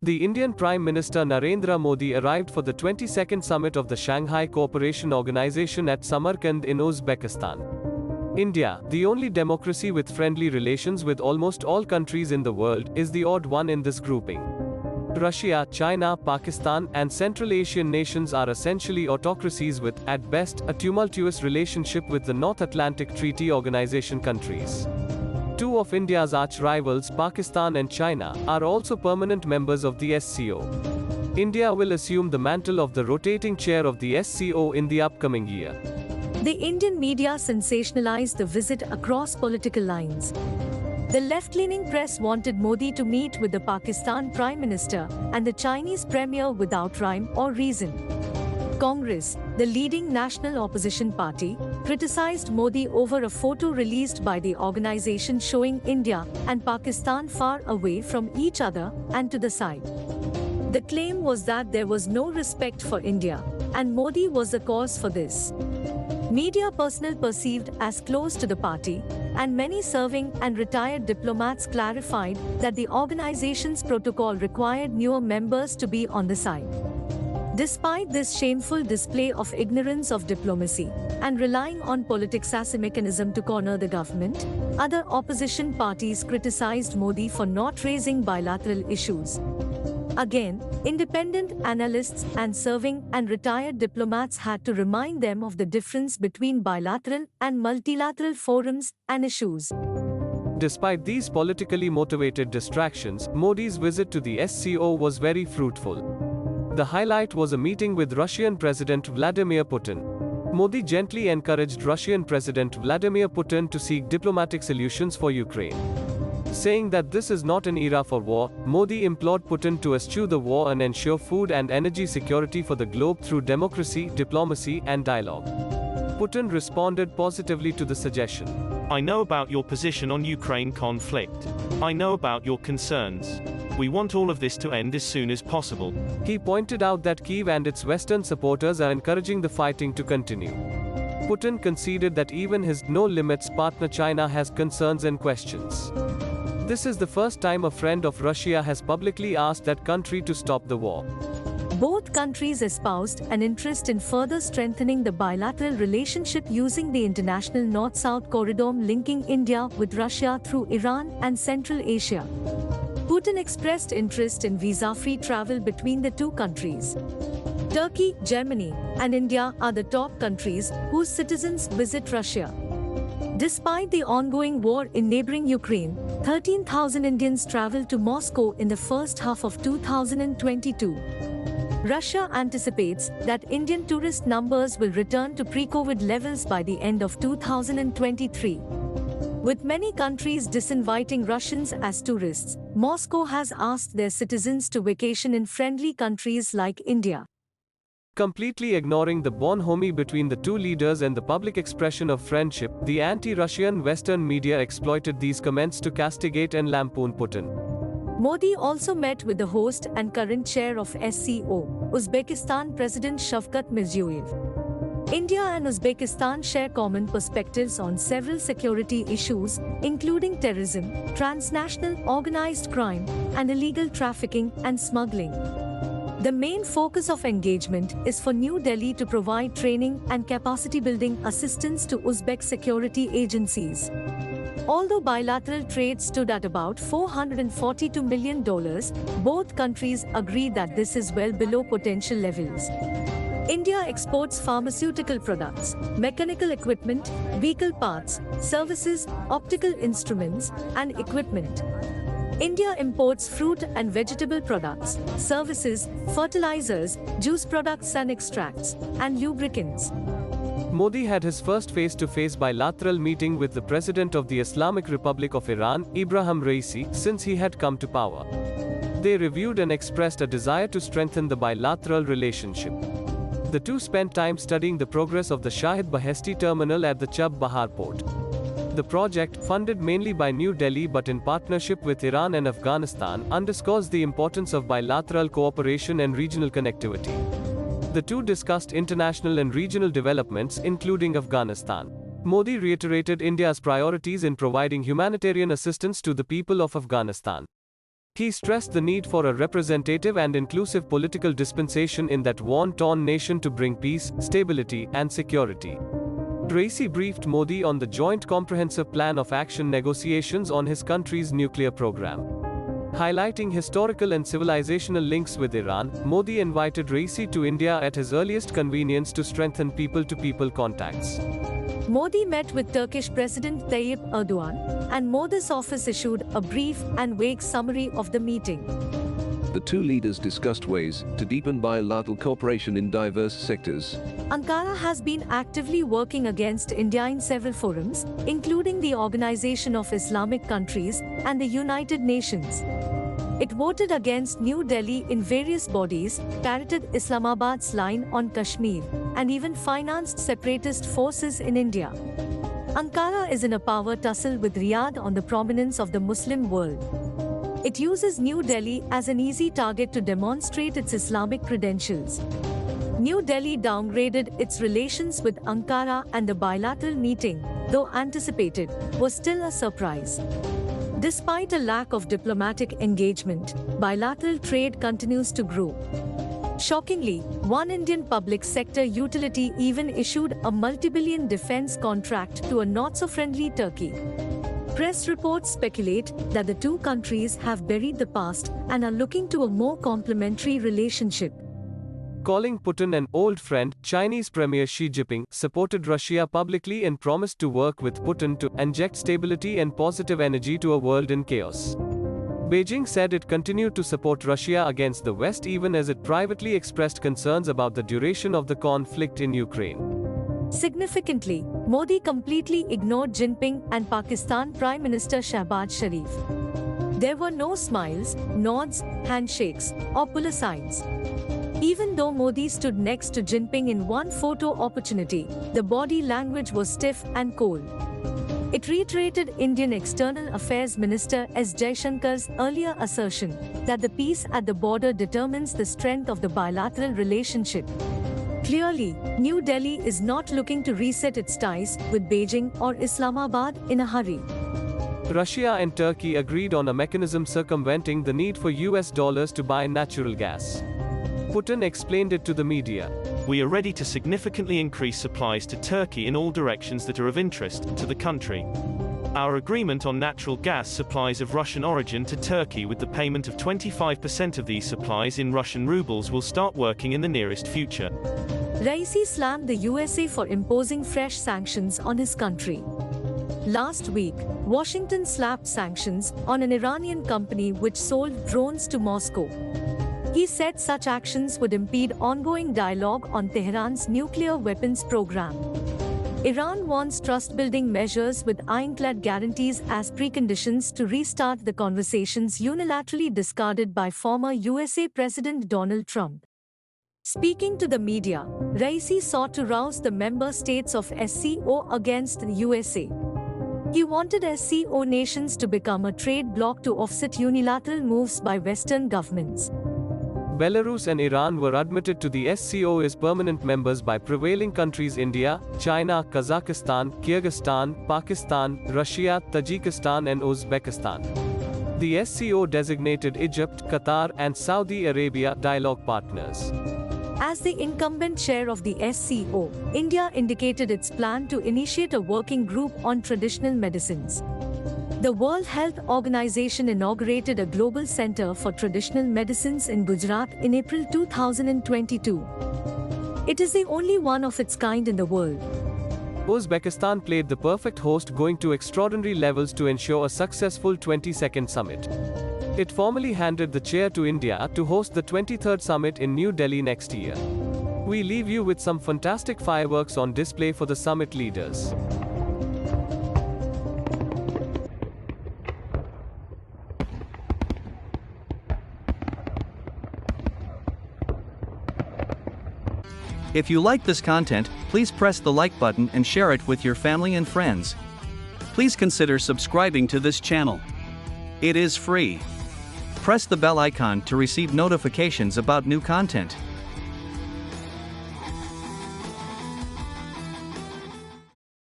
The Indian Prime Minister Narendra Modi arrived for the 22nd summit of the Shanghai Cooperation Organization at Samarkand in Uzbekistan. India, the only democracy with friendly relations with almost all countries in the world, is the odd one in this grouping. Russia, China, Pakistan, and Central Asian nations are essentially autocracies with, at best, a tumultuous relationship with the North Atlantic Treaty Organization countries. Two of India's arch-rivals, Pakistan and China, are also permanent members of the SCO. India will assume the mantle of the rotating chair of the SCO in the upcoming year. The Indian media sensationalized the visit across political lines. The left-leaning press wanted Modi to meet with the Pakistan Prime Minister and the Chinese Premier without rhyme or reason. Congress, the leading national opposition party, criticized Modi over a photo released by the organization showing India and Pakistan far away from each other and to the side. The claim was that there was no respect for India, and Modi was the cause for this. Media personnel perceived as close to the party, and many serving and retired diplomats clarified that the organization's protocol required newer members to be on the side. Despite this shameful display of ignorance of diplomacy and relying on politics as a mechanism to corner the government, other opposition parties criticized Modi for not raising bilateral issues. Again, independent analysts and serving and retired diplomats had to remind them of the difference between bilateral and multilateral forums and issues. Despite these politically motivated distractions, Modi's visit to the SCO was very fruitful. The highlight was a meeting with Russian President Vladimir Putin. Modi gently encouraged Russian President Vladimir Putin to seek diplomatic solutions for Ukraine. Saying that this is not an era for war, Modi implored Putin to eschew the war and ensure food and energy security for the globe through democracy, diplomacy, and dialogue. Putin responded positively to the suggestion. I know about your position on Ukraine conflict. I know about your concerns. We want all of this to end as soon as possible. He pointed out that Kyiv and its Western supporters are encouraging the fighting to continue. Putin conceded that even his no-limits partner China has concerns and questions. This is the first time a friend of Russia has publicly asked that country to stop the war. Both countries espoused an interest in further strengthening the bilateral relationship using the international North-South corridor linking India with Russia through Iran and Central Asia. Putin expressed interest in visa-free travel between the two countries. Turkey, Germany, and India are the top countries whose citizens visit Russia. Despite the ongoing war in neighboring Ukraine, 13,000 Indians traveled to Moscow in the first half of 2022. Russia anticipates that Indian tourist numbers will return to pre-COVID levels by the end of 2023. With many countries disinviting Russians as tourists, Moscow has asked their citizens to vacation in friendly countries like India. Completely ignoring the bonhomie between the two leaders and the public expression of friendship, the anti-Russian Western media exploited these comments to castigate and lampoon Putin. Modi also met with the host and current chair of SCO, Uzbekistan President Shavkat Mirziyoyev. India and Uzbekistan share common perspectives on several security issues, including terrorism, transnational organized crime, and illegal trafficking and smuggling. The main focus of engagement is for New Delhi to provide training and capacity-building assistance to Uzbek security agencies. Although bilateral trade stood at about $442 million, both countries agree that this is well below potential levels. India exports pharmaceutical products, mechanical equipment, vehicle parts, services, optical instruments, and equipment. India imports fruit and vegetable products, services, fertilizers, juice products and extracts, and lubricants. Modi had his first face-to-face bilateral meeting with the President of the Islamic Republic of Iran, Ebrahim Raisi, since he had come to power. They reviewed and expressed a desire to strengthen the bilateral relationship. The two spent time studying the progress of the Shahid Baheshti terminal at the Chab Bahar port. The project, funded mainly by New Delhi but in partnership with Iran and Afghanistan, underscores the importance of bilateral cooperation and regional connectivity. The two discussed international and regional developments, including Afghanistan. Modi reiterated India's priorities in providing humanitarian assistance to the people of Afghanistan. He stressed the need for a representative and inclusive political dispensation in that war-torn nation to bring peace, stability, and security. Raisi briefed Modi on the Joint Comprehensive Plan of Action negotiations on his country's nuclear program. Highlighting historical and civilizational links with Iran, Modi invited Raisi to India at his earliest convenience to strengthen people-to-people contacts. Modi met with Turkish President Tayyip Erdogan, and Modi's office issued a brief and vague summary of the meeting. The two leaders discussed ways to deepen bilateral cooperation in diverse sectors. Ankara has been actively working against India in several forums, including the Organization of Islamic Countries and the United Nations. It voted against New Delhi in various bodies, parroted Islamabad's line on Kashmir, and even financed separatist forces in India. Ankara is in a power tussle with Riyadh on the prominence of the Muslim world. It uses New Delhi as an easy target to demonstrate its Islamic credentials. New Delhi downgraded its relations with Ankara, and the bilateral meeting, though anticipated, was still a surprise. Despite a lack of diplomatic engagement, bilateral trade continues to grow. Shockingly, one Indian public sector utility even issued a multi-billion defense contract to a not-so-friendly Turkey. Press reports speculate that the two countries have buried the past and are looking to a more complementary relationship. Calling Putin an old friend, Chinese Premier Xi Jinping supported Russia publicly and promised to work with Putin to inject stability and positive energy to a world in chaos. Beijing said it continued to support Russia against the West even as it privately expressed concerns about the duration of the conflict in Ukraine. Significantly, Modi completely ignored Jinping and Pakistan Prime Minister Shehbaz Sharif. There were no smiles, nods, handshakes, or pull signs. Even though Modi stood next to Jinping in one photo opportunity, the body language was stiff and cold. It reiterated Indian External Affairs Minister S. Jaishankar's earlier assertion that the peace at the border determines the strength of the bilateral relationship. Clearly, New Delhi is not looking to reset its ties with Beijing or Islamabad in a hurry. Russia and Turkey agreed on a mechanism circumventing the need for US dollars to buy natural gas. Putin explained it to the media. We are ready to significantly increase supplies to Turkey in all directions that are of interest to the country. Our agreement on natural gas supplies of Russian origin to Turkey with the payment of 25% of these supplies in Russian rubles will start working in the nearest future. Raisi slammed the USA for imposing fresh sanctions on his country. Last week, Washington slapped sanctions on an Iranian company which sold drones to Moscow. He said such actions would impede ongoing dialogue on Tehran's nuclear weapons program. Iran wants trust-building measures with ironclad guarantees as preconditions to restart the conversations unilaterally discarded by former USA President Donald Trump. Speaking to the media, Raisi sought to rouse the member states of SCO against the USA. He wanted SCO nations to become a trade bloc to offset unilateral moves by Western governments. Belarus and Iran were admitted to the SCO as permanent members by prevailing countries India, China, Kazakhstan, Kyrgyzstan, Pakistan, Russia, Tajikistan and Uzbekistan. The SCO designated Egypt, Qatar and Saudi Arabia dialogue partners. As the incumbent chair of the SCO, India indicated its plan to initiate a working group on traditional medicines. The World Health Organization inaugurated a global center for traditional medicines in Gujarat in April 2022. It is the only one of its kind in the world. Uzbekistan played the perfect host, going to extraordinary levels to ensure a successful 22nd summit. It formally handed the chair to India to host the 23rd summit in New Delhi next year. We leave you with some fantastic fireworks on display for the summit leaders. If you like this content, please press the like button and share it with your family and friends. Please consider subscribing to this channel. It is free. Press the bell icon to receive notifications about new content.